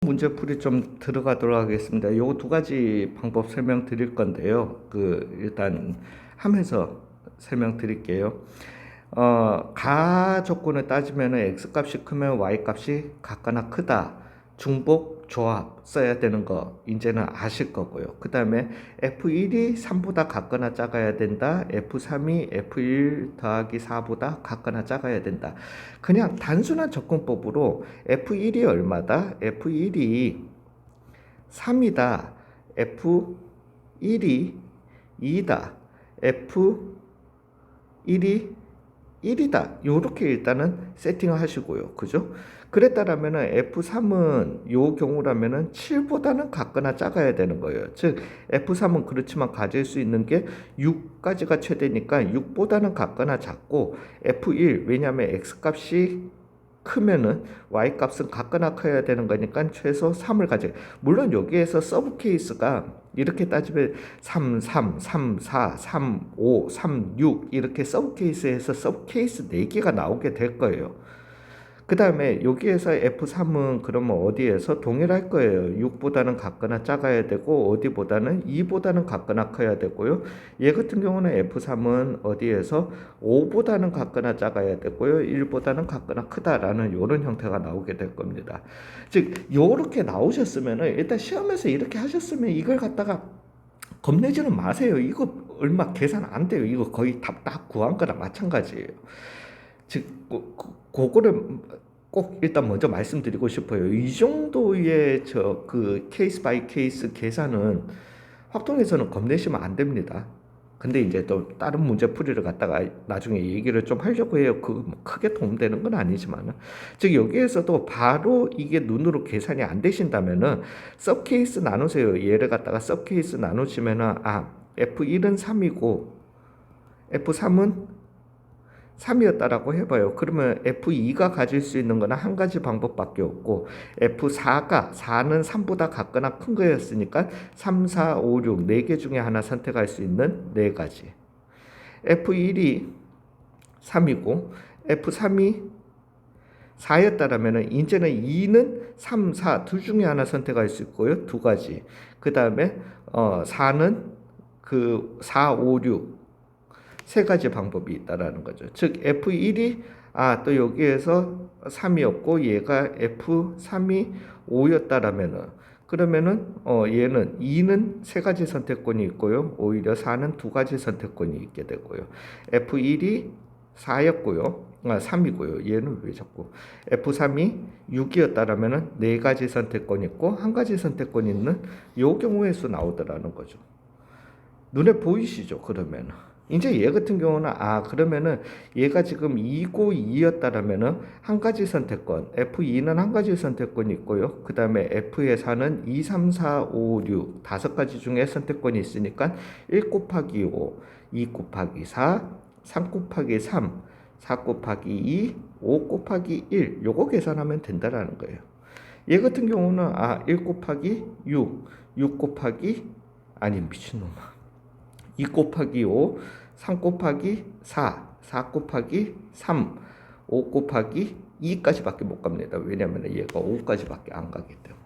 문제풀이 좀 들어가도록 하겠습니다. 요 두 가지 방법 설명드릴 건데요. 일단 하면서 설명드릴게요. 가 조건을 따지면 x 값이 크면 y 값이 같거나 크다. 중복 조합 써야 되는 거 이제는 아실 거고요. 그 다음에 F1이 3보다 같거나 작아야 된다. F3이 F1 더하기 4보다 같거나 작아야 된다. 그냥 단순한 접근법으로 F1이 얼마다? F1이 3이다. F1이 2다. F1이 1이다. 요렇게 일단은 세팅을 하시고요. 그죠? 그랬다라면은 F3은 요 경우라면은 7보다는 같거나 작아야 되는 거예요. 즉 F3은 그렇지만 가질 수 있는 게 6까지가 최대니까 6보다는 같거나 작고 F1 왜냐하면 X 값이 크면은 Y 값은 같거나 커야 되는 거니까 최소 3을 가져. 물론 여기에서 서브 케이스가 이렇게 따지면 3, 3, 3, 4, 3, 5, 3, 6 이렇게 서브 케이스에서 서브 케이스 4개가 나오게 될 거예요. 그 다음에 여기에서 F3은 그러면 어디에서 동일할 거예요. 6보다는 같거나 작아야 되고 어디보다는 2보다는 같거나 커야 되고요. 얘 같은 경우는 F3은 어디에서 5보다는 같거나 작아야 되고요. 1보다는 같거나 크다라는 이런 형태가 나오게 될 겁니다. 즉 이렇게 나오셨으면 일단 시험에서 이렇게 하셨으면 이걸 갖다가 겁내지는 마세요. 이거 얼마 계산 안 돼요. 이거 거의 답 다 구한 거랑 마찬가지예요. 즉 그거를 꼭 일단 먼저 말씀드리고 싶어요. 이 정도의 케이스 바이 케이스 계산은 확통에서는 겁내시면 안 됩니다. 근데 이제 또 다른 문제 풀이를 갖다가 나중에 얘기를 좀 하려고 해요. 뭐 크게 도움되는 건 아니지만은. 즉 여기에서도 바로 이게 눈으로 계산이 안 되신다면은 섭 케이스 나누세요. 얘를 갖다가 섭 케이스 나누시면은 F1은 3이고 F3은 3이었다라고 해봐요. 그러면 F2가 가질 수 있는 거는 한 가지 방법밖에 없고 F4는 3보다 같거나 큰 거였으니까 3, 4, 5, 6 4개 중에 하나 선택할 수 있는 4가지. F1이 3이고 F3이 4였다라면 이제는 2는 3, 4 둘 중에 하나 선택할 수 있고요. 2가지. 그 다음에 4는 4, 5, 6 세 가지 방법이 있다라는 거죠. 즉 F1이 또 여기에서 3이었고 얘가 F3이 5였다라면은 그러면은 얘는 2는 세 가지 선택권이 있고요. 오히려 4는 두 가지 선택권이 있게 되고요. F1이 4였고요. 3이고요. 얘는 왜 자꾸 F3이 6이었다라면은 네 가지 선택권이 있고 한 가지 선택권이 있는 요 경우의 수 나오더라는 거죠. 눈에 보이시죠? 그러면 이제 얘 같은 경우는 그러면은 얘가 지금 2고 2였다라면은 한 가지 선택권 F2는 한 가지 선택권이 있고요. 그 다음에 F의 4는 2, 3, 4, 5, 6 다섯 가지 중에 선택권이 있으니까 1 곱하기 5, 2 곱하기 4, 3 곱하기 3, 4 곱하기 2, 5 곱하기 1 요거 계산하면 된다라는 거예요. 얘 같은 경우는 1 곱하기 6, 6 곱하기 미친놈아 2 곱하기 5, 3 곱하기 4, 4 곱하기 3, 5 곱하기 2까지밖에 못 갑니다. 왜냐하면 얘가 5까지밖에 안 가기 때문에.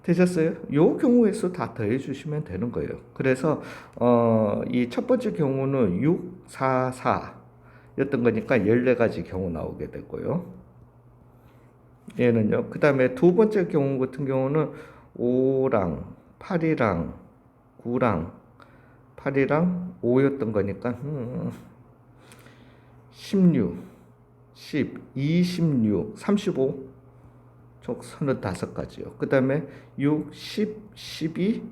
되셨어요? 요 경우의 수 다 더해 주시면 되는 거예요. 그래서 이 첫 번째 경우는 6, 4, 4였던 거니까 14가지 경우 나오게 되고요. 얘는요. 그 다음에 두 번째 경우 같은 경우는 5랑 8이랑 9랑 8이랑 5였던 거니까 16, 10, 26, 35 총 35가지요. 그 다음에 6, 10, 12,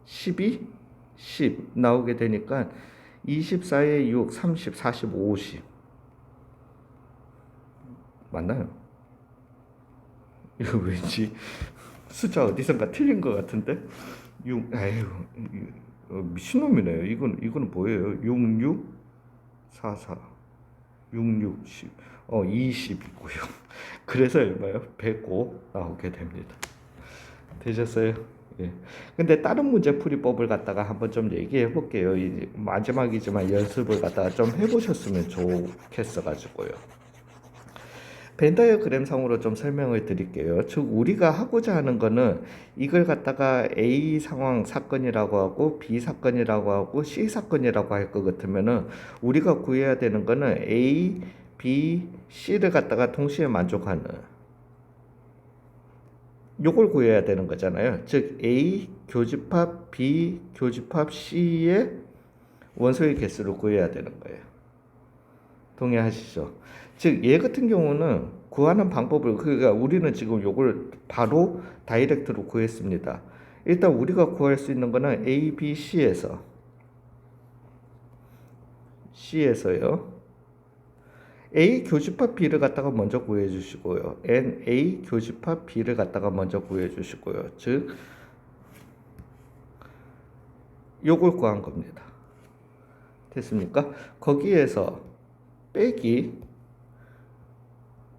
12, 10 나오게 되니까 24에 6, 30, 40, 50 맞나요? 이거 왠지 숫자 어디선가 틀린 것 같은데 6, 미친놈이네요. 이거는 뭐예요? 66, 44, 66, 10, 20이고요. 그래서 얼마요? 105 나오게 됩니다. 되셨어요? 예. 근데 다른 문제풀이법을 갖다가 한번 좀 얘기해 볼게요. 이제 마지막이지만 연습을 갖다가 좀 해보셨으면 좋겠어 가지고요. 벤 다이어그램 상으로 좀 설명을 드릴게요. 즉 우리가 하고자 하는 거는 이걸 갖다가 A 상황 사건이라고 하고 B 사건이라고 하고 C 사건이라고 할 것 같으면은 우리가 구해야 되는 거는 A, B, C를 갖다가 동시에 만족하는 요걸 구해야 되는 거잖아요. 즉 A 교집합 B 교집합 C의 원소의 개수를 구해야 되는 거예요. 동의하시죠? 즉 얘 같은 경우는 구하는 방법을 그러니까 우리는 지금 요걸 바로 다이렉트로 구했습니다. 일단 우리가 구할 수 있는 거는 A, B, C에서요. A 교집합 B를 갖다가 먼저 구해 주시고요. NA 교집합 B를 갖다가 먼저 구해 주시고요. 즉 요걸 구한 겁니다. 됐습니까? 거기에서 빼기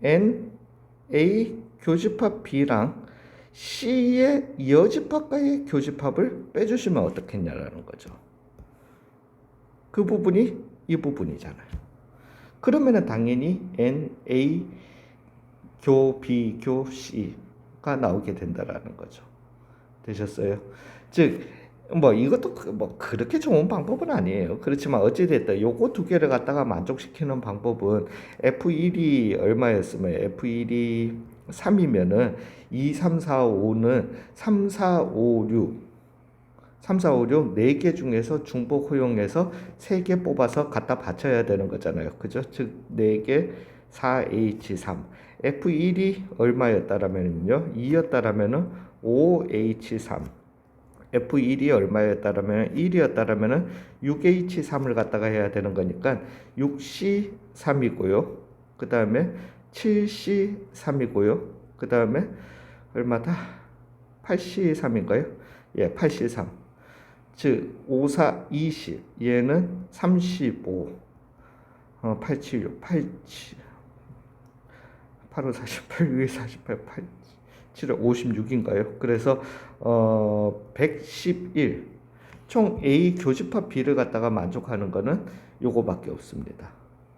NA 교집합 B랑 C의 여집합과의 교집합을 빼주시면 어떻겠냐라는 거죠. 그 부분이 이 부분이잖아요. 그러면은 당연히 NA 교 B 교 C가 나오게 된다라는 거죠. 되셨어요? 즉 뭐 이것도 뭐 그렇게 좋은 방법은 아니에요. 그렇지만 어찌 됐든 요거 두 개를 갖다가 만족시키는 방법은 F1이 얼마였으면 F1이 3이면은 2, 3, 4, 5는 3, 4, 5, 6 3, 4, 5, 6 4개 중에서 중복 허용해서 3개 뽑아서 갖다 받쳐야 되는 거잖아요. 그죠? 즉 4개 4H3 F1이 얼마였다라면요? 2였다라면은 5H3 F1이 얼마였다라면 1이었다라면 6H3을 갖다가 해야 되는 거니까 6C3이고요. 그 다음에 7C3이고요. 그 다음에 얼마다? 8C3인가요? 예, 8C3. 즉 5, 4, 20 얘는 35 876 87 85 48 6 48 8 7 56인가요? 그래서 111 총 A 교집합 B를 갖다가 만족하는 거는 요거밖에 없습니다.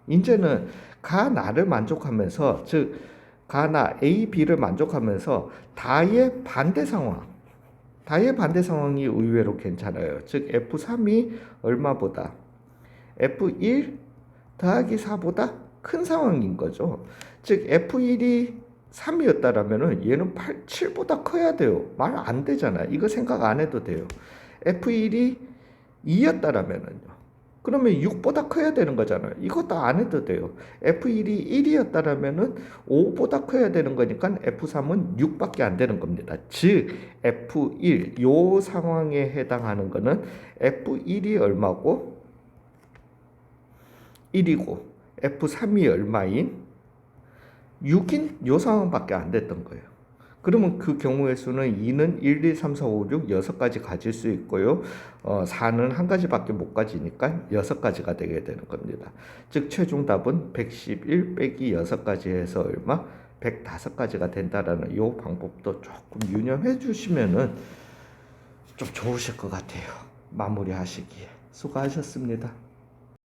이제는 가나를 만족하면서 즉 가나 A, B를 만족하면서 다의 반대 상황이 의외로 괜찮아요. 즉 F3이 얼마보다 F1 더하기 4보다 큰 상황인 거죠. 즉 F1이 3이었다라면은 얘는 7보다 커야 돼요. 말 안 되잖아. 이거 생각 안 해도 돼요. F1이 2였다라면은요. 그러면 6보다 커야 되는 거잖아요. 이것도 안 해도 돼요. F1이 1이었다라면은 5보다 커야 되는 거니까 F3은 6밖에 안 되는 겁니다. 즉 F1 요 상황에 해당하는 거는 F1이 얼마고 1이고 F3이 얼마인 6인 요 상황밖에 안 됐던 거예요. 그러면 그 경우의 수는 2는 1, 2, 3, 4, 5, 6 6가지 가질 수 있고요. 4는 한 가지밖에 못 가지니까 6가지가 되게 되는 겁니다. 즉 최종 답은 111 빼기 6가지 해서 얼마? 105가지가 된다라는 이 방법도 조금 유념해 주시면은 좀 좋으실 것 같아요. 마무리하시기에. 수고하셨습니다.